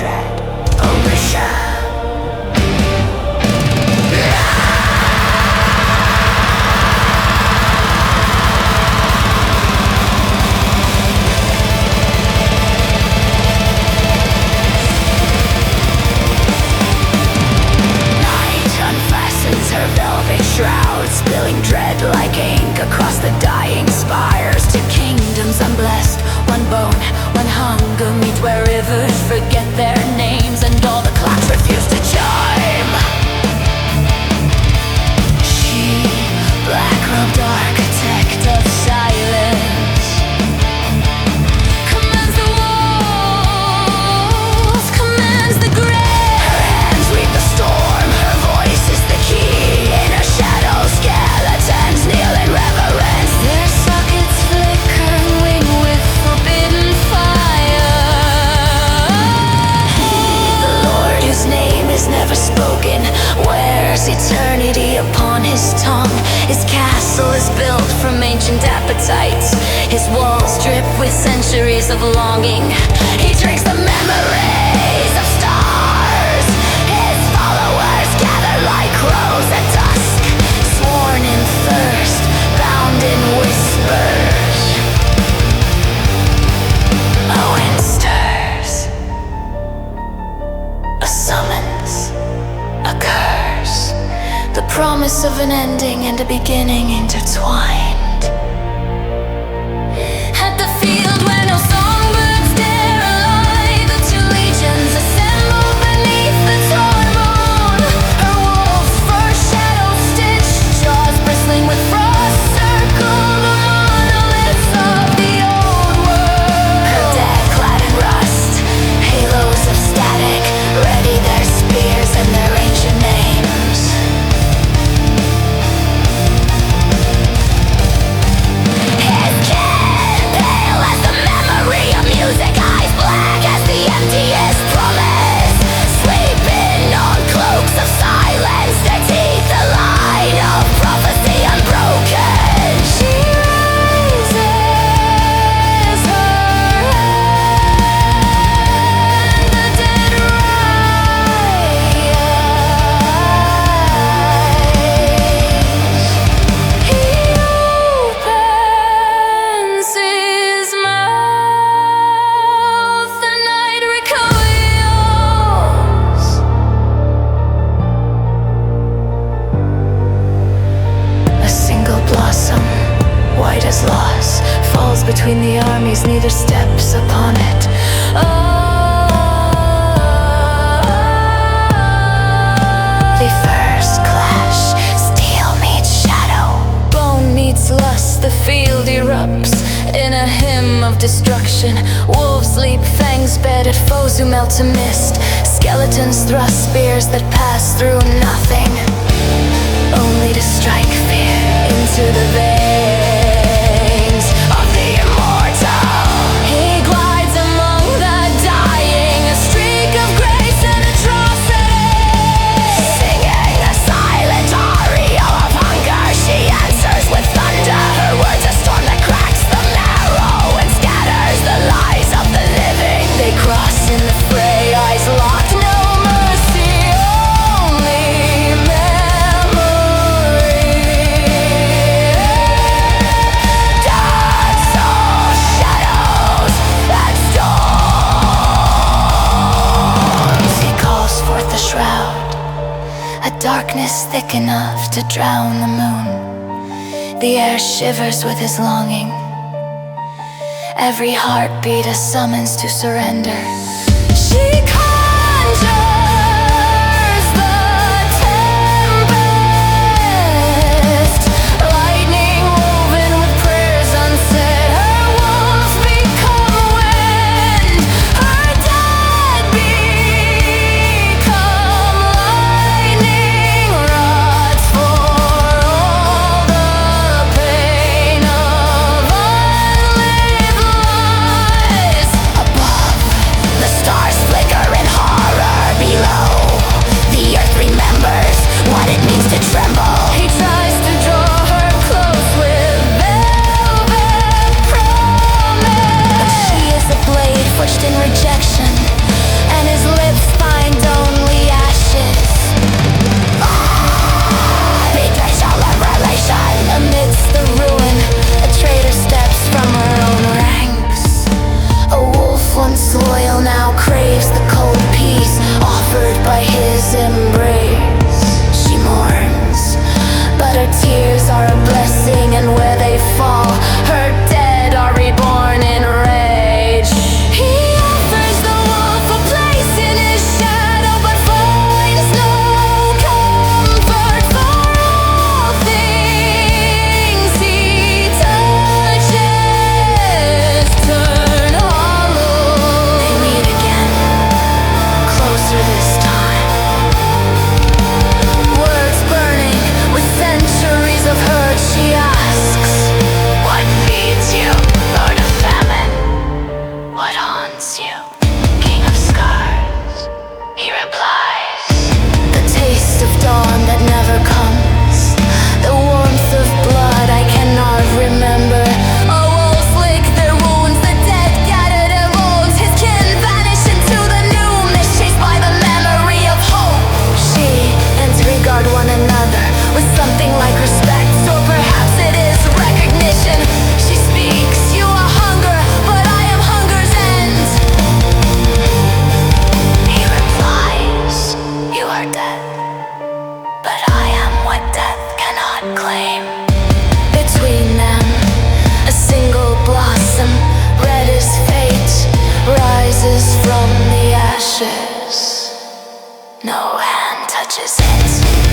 Dread Overture. Unfastens her velvet shroud, spilling dread like ink across the dying spires. To kingdoms unblessed, one bone, one hunger meet, where rivers forget their names and all the clocks refuse to chime. She, black-robed architect of silence, commands the walls, commands the grave. Her hands read the storm, her voice is the key. In her shadow, skeletons kneel in reverence. Their sockets flickering with forbidden fire. He, the Lord whose name is never spoken, wears eternity upon his tongue. His castle is built from ancient appetites, his walls drip with centuries of longing. He drinks the memories of stars. His followers gather like crows at dusk, sworn in thirst, bound in whispers. A wind stirs, a summons, a curse, the promise of an ending and a beginning intertwined. At the field where no songbirds dare alight, the two legions assemble beneath the torn moon. Her wolves, fur shadow stitched, jaws bristling with frost, circle the monoliths of the old world. Her dead clad in rust, halos of static, ready their spears and their ancient names. His kin, pale as the memory of music, eyes black as the emptiest promise, sleeping on cloaks of silence, their teeth the line of prophecy unbroken. She raises her hand, the dead rise. He opens his mouth, the night recoils. A single blossom, white as loss, falls between the armies, neither steps upon it. They first clash, steel meets shadow, bone meets lust, the field erupts in a hymn of destruction. Wolves leap, fangs bed at foes who melt to mist. Skeletons thrust spears that pass through nothing, only to strike fear into the veins of the immortal. He glides among the dying, a streak of grace and atrocity, singing a silent aria of hunger. She answers with thunder, her words a storm that cracks the marrow and scatters the lies of the living. They cross in the fray, eyes locked, no mercy, only memory. Dark soul shadows and storms. He calls forth the shroud, a darkness thick enough to drown the moon. The air shivers with his longing, every heartbeat a summons to surrender. She conjures the tempest, lightning woven with prayers unsaid. Her wolves become wind, her dead become lightning rods for all the pain of unlived lies. Above, the touches it.